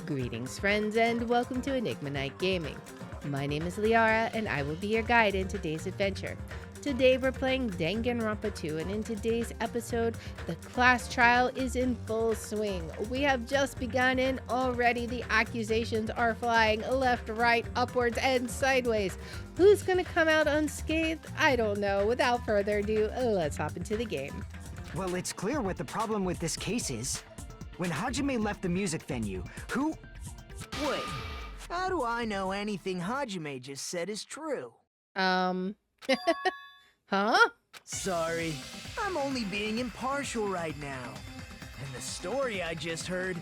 Greetings, friends, and welcome to Enigma Night Gaming. My name is Liara, and I will be your guide in today's adventure. Today, we're playing Danganronpa 2, and in today's episode, the class trial is in full swing. We have just begun, and already the accusations are flying left, right, upwards, and sideways. Who's gonna come out unscathed? I don't know. Without further ado, let's hop into the game. Well, it's clear what the problem with this case is. When Hajime left the music venue, who... Wait, how do I know anything Hajime just said is true? Huh? Sorry, I'm only being impartial right now. And the story I just heard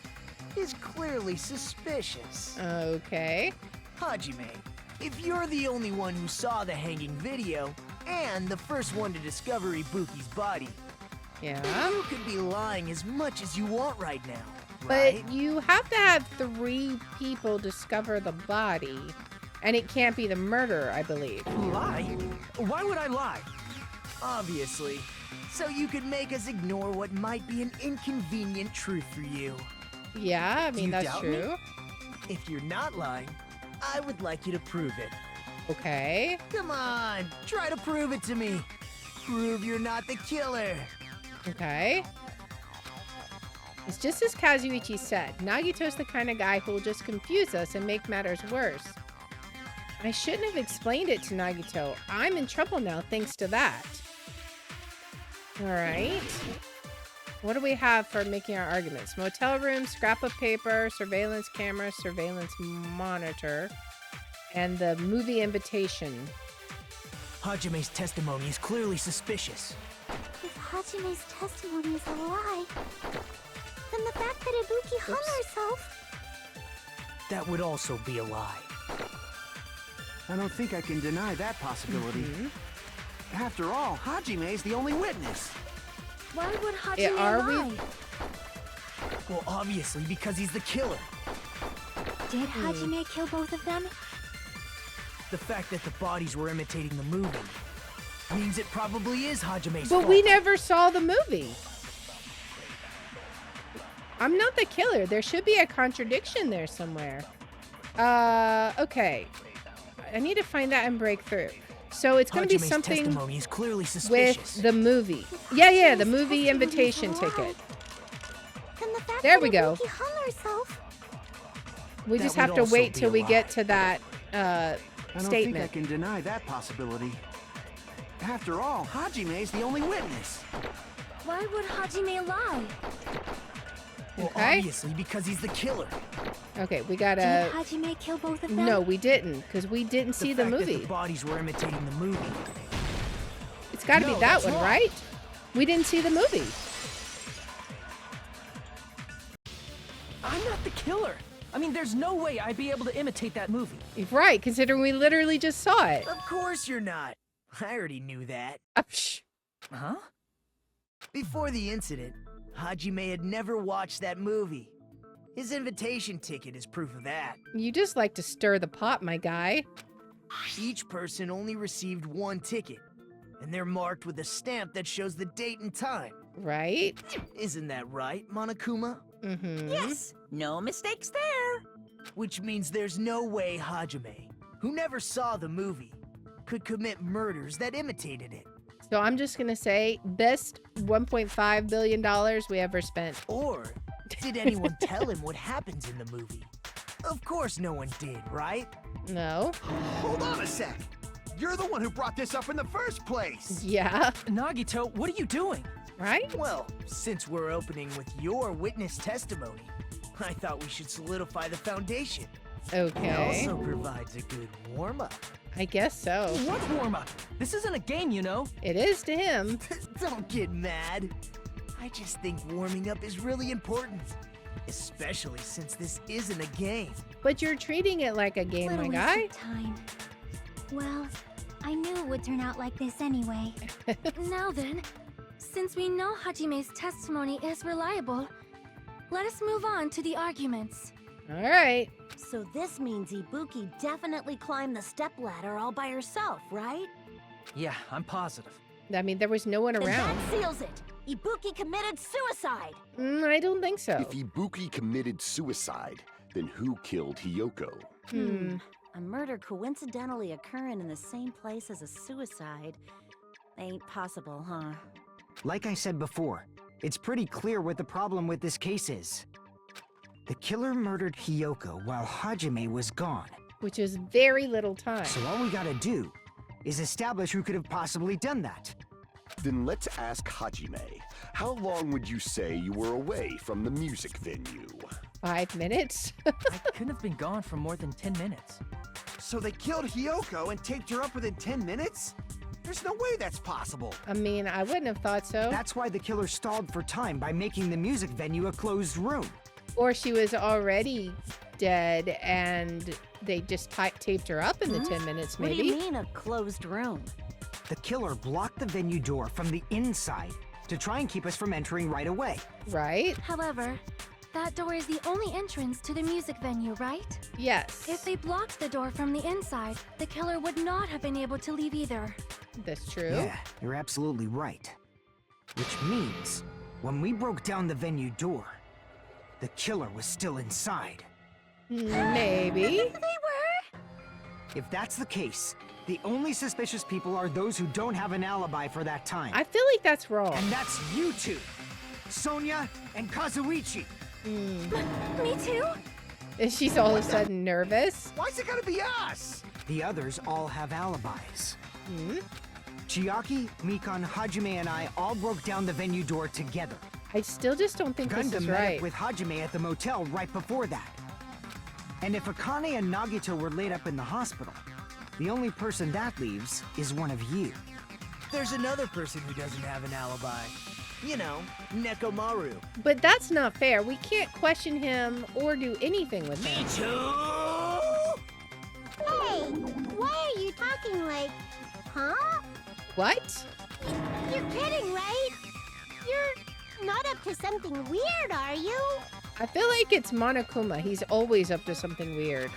is clearly suspicious. Okay. Hajime, if you're the only one who saw the hanging video, and the first one to discover Ibuki's body, Yeah. you could be lying as much as you want right now, right? But you have to have 3 people discover the body. And it can't be the murderer, I believe. Lie? Why would I lie? Obviously. So you could make us ignore what might be an inconvenient truth for you. Yeah, I mean, you that's doubt true. If you're not lying, I would like you to prove it. Okay. Come on, try to prove it to me. Prove you're not the killer. Okay. It's just as Kazuichi said. Nagito's the kind of guy who will just confuse us and make matters worse. I shouldn't have explained it to Nagito. I'm in trouble now thanks to that. Alright. What do we have for making our arguments? Motel room, scrap of paper, surveillance camera, surveillance monitor, and the movie invitation. Hajime's testimony is clearly suspicious. If Hajime's testimony is a lie, then the fact that Ibuki hung herself... That would also be a lie. I don't think I can deny that possibility. After all, Hajime's the only witness. Why would Hajime Yeah, are we? lie? Well, obviously because he's the killer. Did Hajime kill both of them? The fact that the bodies were imitating the movie means it probably is Hajime's But fault. we never saw the movie. I'm not the killer. There should be a contradiction there somewhere. Okay. I need to find that and break through. So it's going to be Hajime's something testimony is clearly suspicious. with the movie. Yeah, the movie invitation ticket. Then the fact There that we go. Ibuki hung herself... We That just would have to also wait be till a we lie. get to that I don't think I statement. can deny that possibility. After all, Hajime's the only witness. Why would Hajime lie? Well, Okay. obviously because he's the killer. Okay, we Did gotta... Hajime kill both of them? No, we didn't, because we didn't see the fact that movie. the bodies were imitating the movie. It's gotta be No, that that's one, wrong. right? We didn't see the movie. I'm not the killer. I mean, there's no way I'd be able to imitate that movie. Right, considering we literally just saw it. Of course you're not. I already knew that. Psh. Huh? Before the incident, Hajime had never watched that movie. His invitation ticket is proof of that. You just like to stir the pot, my guy. Each person only received 1 ticket, and they're marked with a stamp that shows the date and time. Right? Isn't that right, Monokuma? Mm-hmm. Yes, no mistakes there. Which means there's no way Hajime, who never saw the movie, could commit murders that imitated it. So I'm just gonna say, best $1.5 billion we ever spent. Or did anyone tell him what happens in the movie? Of course no one did, right? No. Hold on a sec. You're the one who brought this up in the first place. Yeah. Nagito, what are you doing? Right? Well, since we're opening with your witness testimony, I thought we should solidify the foundation. It Okay. also provides a good warm-up. I guess so. What warm-up? This isn't a game, you know. It is to him. Don't get mad. I just think warming up is really important. Especially since this isn't a game. But you're treating it like a game, What a my waste guy. of time. Well, I knew it would turn out like this anyway. Now then, since we know Hajime's testimony is reliable, let us move on to the arguments. All right. So this means Ibuki definitely climbed the stepladder all by herself, right? Yeah, I'm positive. I mean, there was no one Then around. that seals it. Ibuki committed suicide. I don't think so. If Ibuki committed suicide, Then who killed Hiyoko? A murder coincidentally occurring in the same place as a suicide. Ain't possible, huh? Like I said before, it's pretty clear what the problem with this case is. The killer murdered Hiyoko while Hajime was gone. Which is very little time. So all we gotta do is establish who could have possibly done that. Then let's ask Hajime. How long would you say you were away from the music venue? 5 minutes? I couldn't have been gone for more than 10 minutes. So they killed Hiyoko and taped her up within 10 minutes? There's no way that's possible. I mean, I wouldn't have thought so. That's why the killer stalled for time by making the music venue a closed room. Or she was already dead and they just taped her up in the 10 minutes, maybe. What do you mean, a closed room? The killer blocked the venue door from the inside to try and keep us from entering right away. Right? However, that door is the only entrance to the music venue, right? Yes. If they blocked the door from the inside, the killer would not have been able to leave either. That's true. Yeah, you're absolutely right. Which means, when we broke down the venue door, the killer was still inside. Maybe. They were? If that's the case, the only suspicious people are those who don't have an alibi for that time. I feel like that's wrong. And that's you two, Sonia and Kazuichi. Me too? And she's all of a sudden nervous. Why's it gotta be us? The others all have alibis. Chiaki, Mikan, Hajime, and I all broke down the venue door together. I still just don't think this Gundam is met right. up with Hajime at the motel right before that. And if Akane and Nagito were laid up in the hospital, the only person that leaves is one of you. There's another person who doesn't have an alibi. You know, Nekomaru. But that's not fair. We can't question him or do anything with him. Hey, why are you talking like, huh? What? You're kidding, right? You're not up to something weird, are you? I feel like it's Monokuma. He's always up to something weird.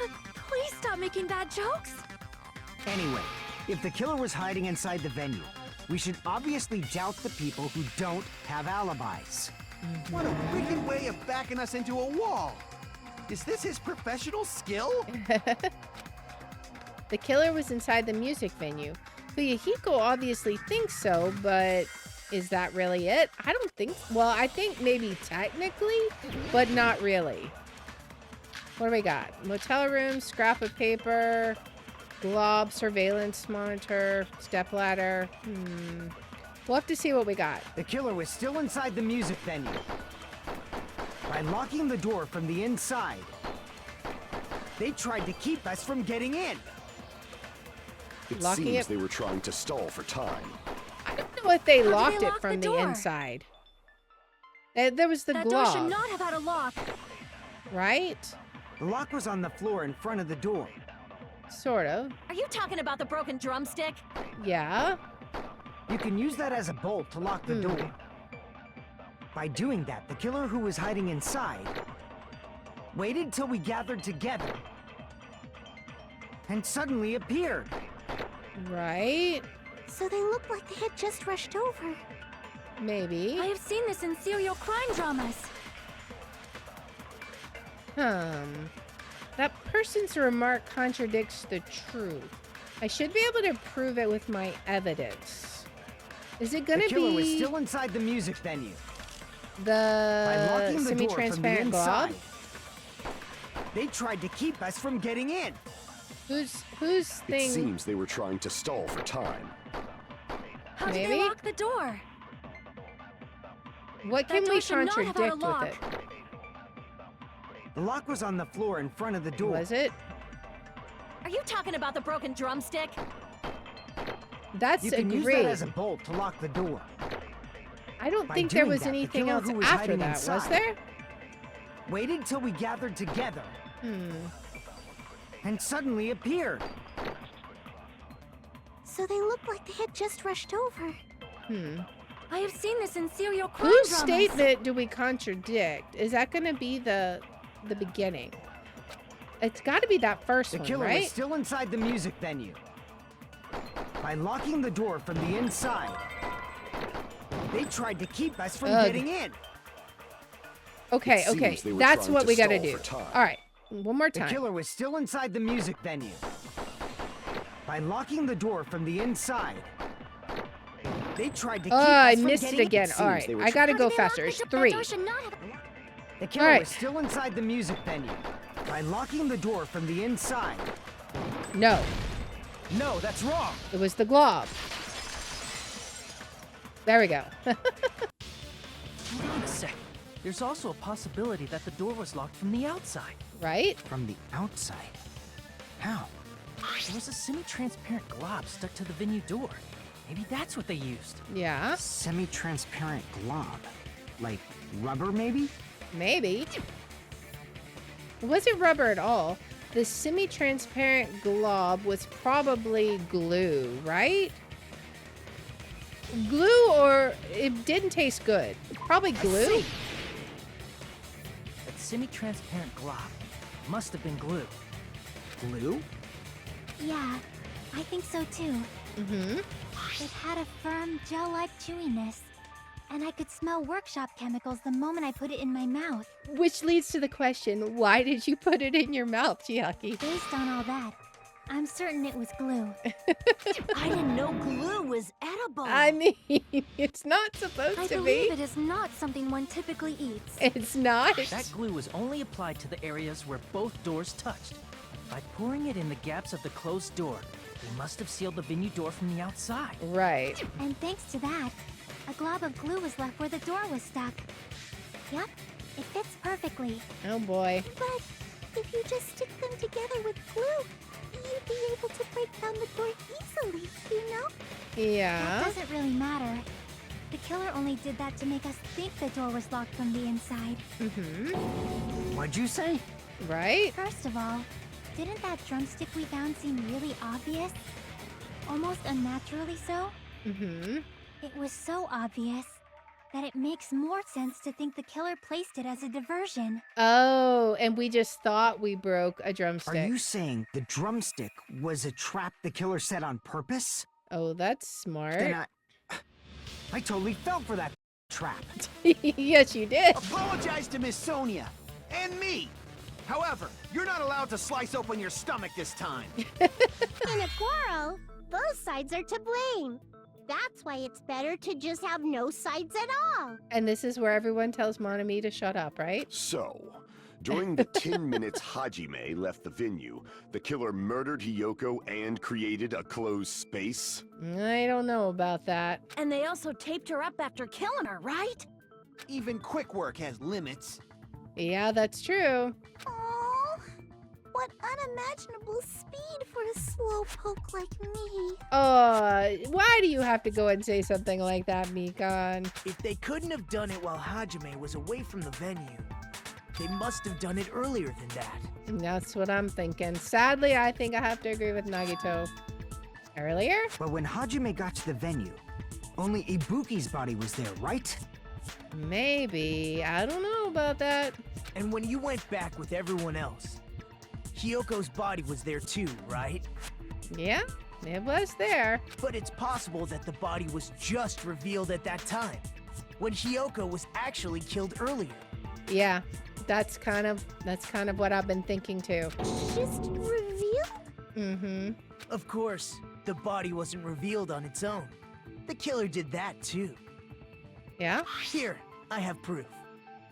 Please stop making bad jokes. Anyway, if the killer was hiding inside the venue, we should obviously doubt the people who don't have alibis. What a wicked way of backing us into a wall. Is this his professional skill? The killer was inside the music venue. Fuyuhiko obviously thinks so, but is that really it? I don't think. Well, I think maybe technically, but not really. What do we got? Motel room, scrap of paper, glob, surveillance monitor, stepladder. We'll have to see what we got. The killer was still inside the music venue. By locking the door from the inside, they tried to keep us from getting in. It Locking seems it- they were trying to stall for time. I don't know if they How did they locked it lock from the the door? inside. There was the That door should glob, not have had a lock. right? The lock was on the floor in front of the door. Sort of. Are you talking about the broken drumstick? Yeah. You can use that as a bolt to lock the door. By doing that, the killer who was hiding inside waited till we gathered together and suddenly appeared. Right? So they look like they had just rushed over. Maybe. I have seen this in serial crime dramas. That person's remark contradicts the truth. I should be able to prove it with my evidence. Is it gonna The killer was be still inside the music venue. By the locking the door from the semi-transparent glob? inside, they tried to keep us from getting in. Whose It thing? seems they were trying to stall for time. How did Maybe? they lock the door? What That can door we should not have had a contradict lock. with it? The lock was on the floor in front of the door. Was it? Are you talking about the broken drumstick? That's You can use that agreed. as a bolt to lock the door. I don't By think there doing was that, the anything killer else who was after hiding that, was inside there? Waited till we gathered together and suddenly appeared. So they look like they had just rushed over. I have seen this in serial crime Whose dramas. statement do we contradict? Is that going to be the beginning? It's got to be that first The one, killer right? was still inside the music venue. By locking the door from the inside, they tried to keep us from Ugh. getting in. Okay, It okay. seems they were That's trying what to we got to stall do. for time. All right. One more The time. killer was still inside the music venue. By locking the door from the inside, they tried to keep I us from missed it getting again. seems All right, they were I gotta How go did they lock faster. the It's door? 3. The door should not have... The killer Alright. was still inside the music venue. By locking the door from the inside, No, No, that's wrong. it was the glob. There we go. Hold on a sec. There's also a possibility that the door was locked from the outside. Right? from the outside. How? There was a semi-transparent glob stuck to the venue door. Maybe that's what they used. Yeah, Semi-transparent glob. Like rubber, maybe? maybe. It wasn't rubber at all. The semi-transparent glob was probably glue, right? Glue, or it didn't taste good. Probably glue. That semi-transparent glob must have been glue. Glue? Yeah, I think so too. Mm-hmm. It had a firm, gel-like chewiness. And I could smell workshop chemicals the moment I put it in my mouth. Which leads to the question, why did you put it in your mouth, Chiaki? Based on all that, I'm certain it was glue. I didn't know glue was edible. I mean, it's not supposed I to believe be. it is not something one typically eats. It's not. That glue was only applied to the areas where both doors touched. By pouring it in the gaps of the closed door, they must have sealed the venue door from the outside. Right. And thanks to that, a glob of glue was left where the door was stuck. Yep, it fits perfectly. Oh boy. But if you just stick them together with glue, you'd be able to break down the door easily, you know? That Yeah. doesn't really matter. The killer only did that to make us think the door was locked from the inside. Mm-hmm. What'd you say? Right? First of all, didn't that drumstick we found seem really obvious? Almost unnaturally so? Mm-hmm. It was so obvious that it makes more sense to think the killer placed it as a diversion. Oh, and we just thought we broke a drumstick. Are you saying the drumstick was a trap the killer set on purpose? Oh, that's smart. Then I totally fell for that trap. Yes, you did. Apologize to Miss Sonia and me. However, you're not allowed to slice open your stomach this time. In a quarrel, both sides are to blame. That's why it's better to just have no sides at all. And this is where everyone tells Monami to shut up, right? So, during the 10 minutes Hajime left the venue, the killer murdered Hiyoko and created a closed space? I don't know about that. And they also taped her up after killing her, right? Even quick work has limits. Yeah, that's true. Oh, what unimaginable speed for a slowpoke like me. Why do you have to go and say something like that, Mikan? If they couldn't have done it while Hajime was away from the venue, they must have done it earlier than that. That's what I'm thinking. Sadly, I think I have to agree with Nagito. Earlier? But when Hajime got to the venue, only Ibuki's body was there, right? Maybe. I don't know about that. And when you went back with everyone else, Hiyoko's body was there too, right? Yeah, it was there. But it's possible that the body was just revealed at that time, when Hiyoko was actually killed earlier. Yeah, that's kind of what I've been thinking too. Just revealed? Mm-hmm. Of course, the body wasn't revealed on its own. The killer did that too. Yeah? Here, I have proof.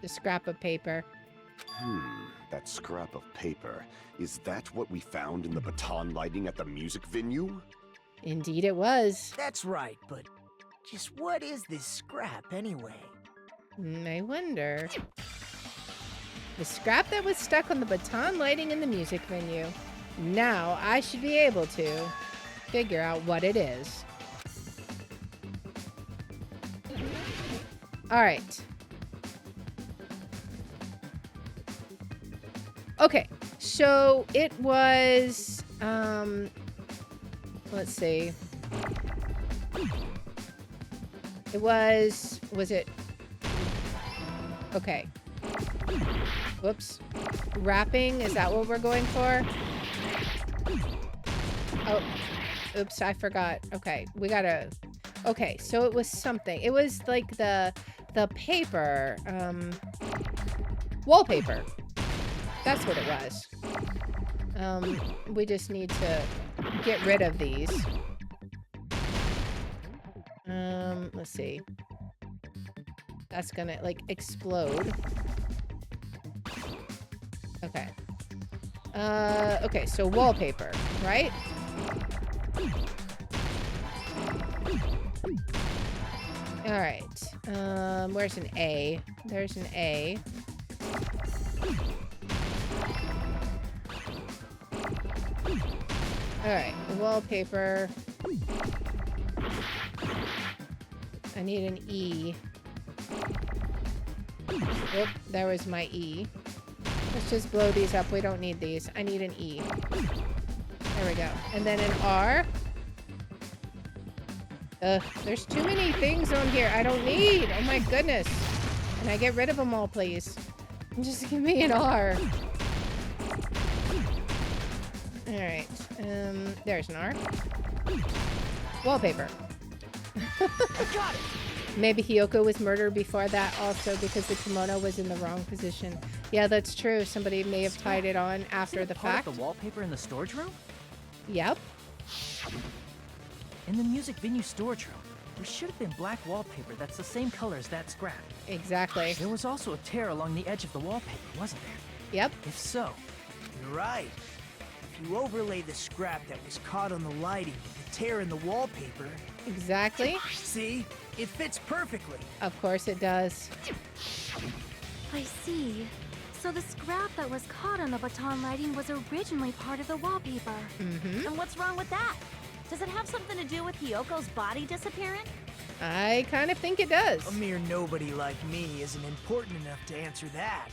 The scrap of paper. That scrap of paper. Is that what we found in the baton lighting at the music venue? Indeed it was. That's right, but just what is this scrap anyway? I wonder. The scrap that was stuck on the baton lighting in the music venue. Now I should be able to figure out what it is. All right. Okay, so it was, let's see. It was it? Okay. Whoops. Wrapping, is that what we're going for? Oh, oops, I forgot. Okay, we gotta, okay, so it was something. It was like the paper, wallpaper. That's what it was. We just need to get rid of these. Let's see. That's gonna, like, explode. Okay. Okay, so wallpaper, right? Alright. Where's an A? There's an A. Alright, wallpaper. I need an E. Oop, there was my E. Let's just blow these up. We don't need these. I need an E. There we go. And then an R. Ugh, there's too many things on here I don't need. Oh my goodness. Can I get rid of them all, please? Just give me an R. Alright. There's an R. Wallpaper. Got it! Maybe Hiyoko was murdered before that also because the kimono was in the wrong position. Yeah, that's true. Somebody may have tied it on after the fact. Part of the wallpaper in the storage room? Yep. In the music venue storage room, there should have been black wallpaper that's the same color as that scrap. Exactly. There was also a tear along the edge of the wallpaper, wasn't there? Yep. If so, You're right. If you overlay the scrap that was caught on the lighting with the tear in the wallpaper, Exactly. see? It fits perfectly. Of course it does. I see. So the scrap that was caught on the baton lighting was originally part of the wallpaper. Mm-hmm. And what's wrong with that? Does it have something to do with Hiyoko's body disappearing? I kind of think it does. A mere nobody like me isn't important enough to answer that.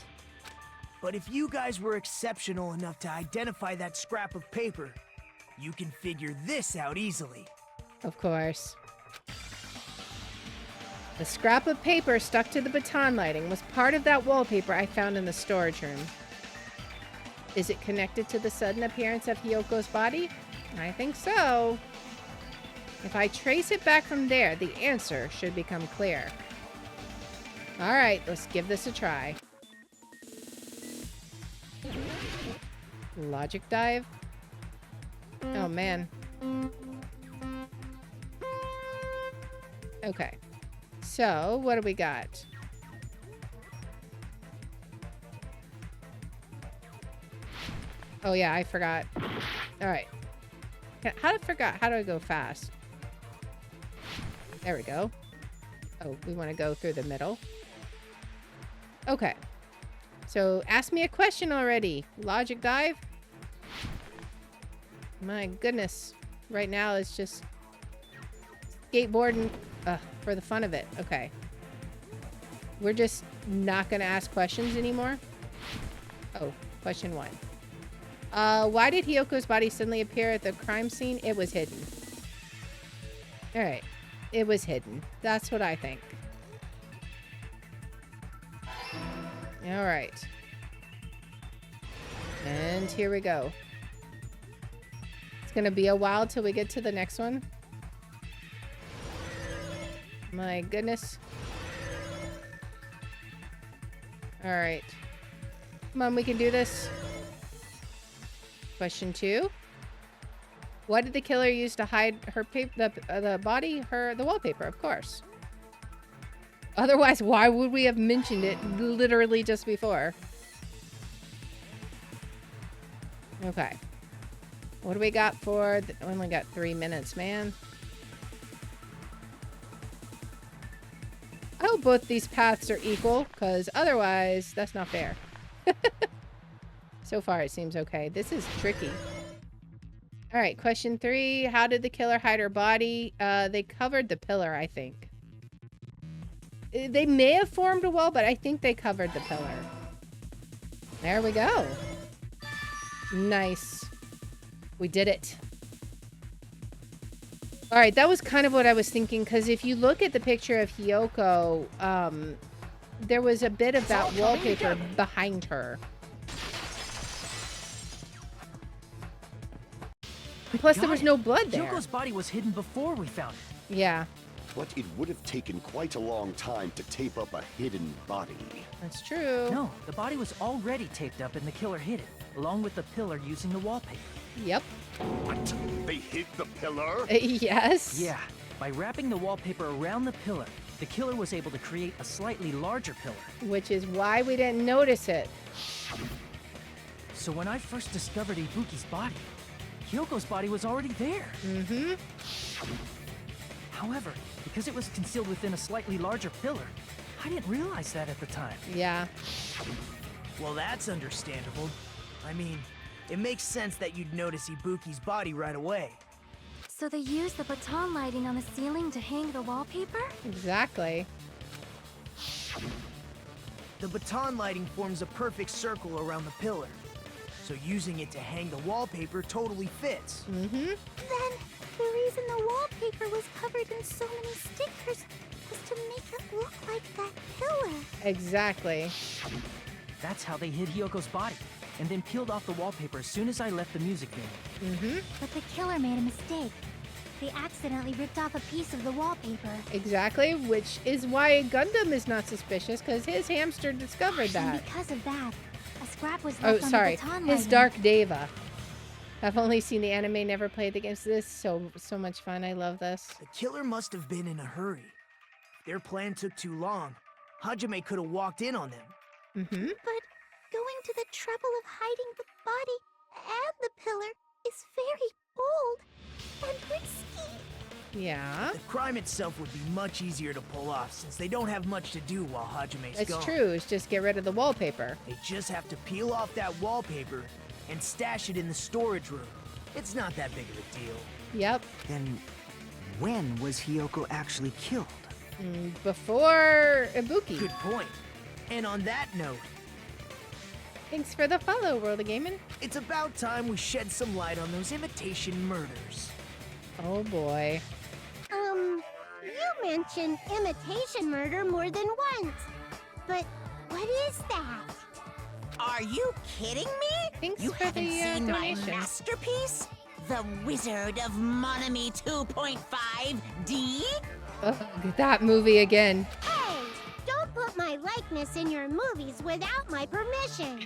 But if you guys were exceptional enough to identify that scrap of paper, you can figure this out easily. Of course. The scrap of paper stuck to the baton lighting was part of that wallpaper I found in the storage room. Is it connected to the sudden appearance of Hiyoko's body? I think so. If I trace it back from there, the answer should become clear. Alright, let's give this a try. Logic dive? Oh man. Okay. So, what do we got? Oh yeah, I forgot. Alright. How do I go fast? There we go. Oh, we want to go through the middle. Okay. So, ask me a question already. Logic dive? My goodness. Right now it's just skateboarding for the fun of it. Okay. We're just not going to ask questions anymore. Oh, question 1. Why did Hiyoko's body suddenly appear at the crime scene? It was hidden. Alright. It was hidden. That's what I think. Alright. And here we go. It's gonna be a while till we get to the next one. My goodness. Alright. Come on, we can do this. Question 2. What did the killer use to hide her the body? The wallpaper, of course. Otherwise, why would we have mentioned it literally just before? Okay. What do we got for... only got 3 minutes, man. I hope both these paths are equal, because otherwise, that's not fair. So far, it seems okay. This is tricky. All right, question 3. How did the killer hide her body? They covered the pillar, I think. They may have formed a wall, but I think they covered the pillar. There we go. Nice. We did it. All right, that was kind of what I was thinking, because if you look at the picture of Hiyoko, there was a bit of that wallpaper behind her. And plus, there was no blood there. Hiyoko's body was hidden before we found it. Yeah. But it would have taken quite a long time to tape up a hidden body. That's true. No, the body was already taped up and the killer hid it, along with the pillar using the wallpaper. Yep. What? They hid the pillar? Yes. Yeah, by wrapping the wallpaper around the pillar, the killer was able to create a slightly larger pillar. Which is why we didn't notice it. So when I first discovered Ibuki's body, Hyoko's body was already there. Mm-hmm. However, because it was concealed within a slightly larger pillar, I didn't realize that at the time. Yeah. Well, that's understandable. I mean, it makes sense that you'd notice Ibuki's body right away. So they used the baton lighting on the ceiling to hang the wallpaper? Exactly. The baton lighting forms a perfect circle around the pillar. So using it to hang the wallpaper totally fits. Mm-hmm. Then, the reason the wallpaper was covered in so many stickers was to make it look like that pillar. Exactly. That's how they hid Hyoko's body, and then peeled off the wallpaper as soon as I left the music venue. Mm-hmm. But the killer made a mistake. They accidentally ripped off a piece of the wallpaper. Exactly, which is why Gundam is not suspicious, because his hamster discovered And that. because of that, a scrap was Oh, left on sorry. the baton His lighting. Dark Deva. I've only seen the anime, never played the games. This is so much fun. I love this. The killer must have been in a hurry. If their plan took too long, Hajime could have walked in on them. Mm-hmm. But going to the trouble of hiding the body and the pillar is very bold and risky. Yeah. The crime itself would be much easier to pull off since they don't have much to do while Hajime's It's gone. true. It's just get rid of the wallpaper. They just have to peel off that wallpaper and stash it in the storage room. It's not that big of a deal. Yep. Then, when was Hyoko actually killed? Before Ibuki. Good point. And on that note, Thanks for the follow, World of Gaming. it's about time we shed some light on those imitation murders. Oh boy. You mentioned imitation murder more than once. But what is that? Are you kidding me? Thanks You for haven't the seen my donation. masterpiece? The Wizard of Monami 2.5D? Ugh, that movie again. Hey, don't put my likeness in your movies without my permission.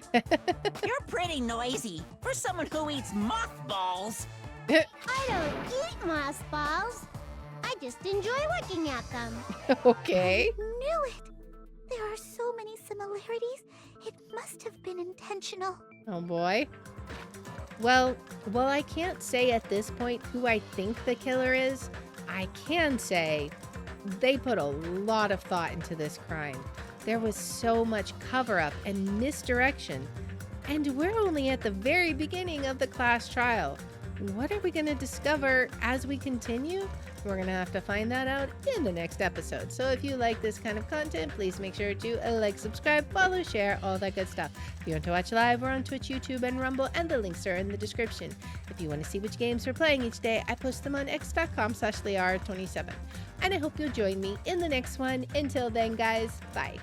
You're pretty noisy for someone who eats mothballs. I don't eat mothballs. I just enjoy looking at them. Okay. I knew it. There are so many similarities. It must have been intentional. Oh boy. Well, I can't say at this point who I think the killer is. I can say they put a lot of thought into this crime. There was so much cover-up and misdirection. And we're only at the very beginning of the class trial. What are we going to discover as we continue? We're going to have to find that out in the next episode. So if you like this kind of content, please make sure to like, subscribe, follow, share, all that good stuff. If you want to watch live, we're on Twitch, YouTube, and Rumble, and the links are in the description. If you want to see which games we're playing each day, I post them on x.com/Liara27. And I hope you'll join me in the next one. Until then, guys, bye.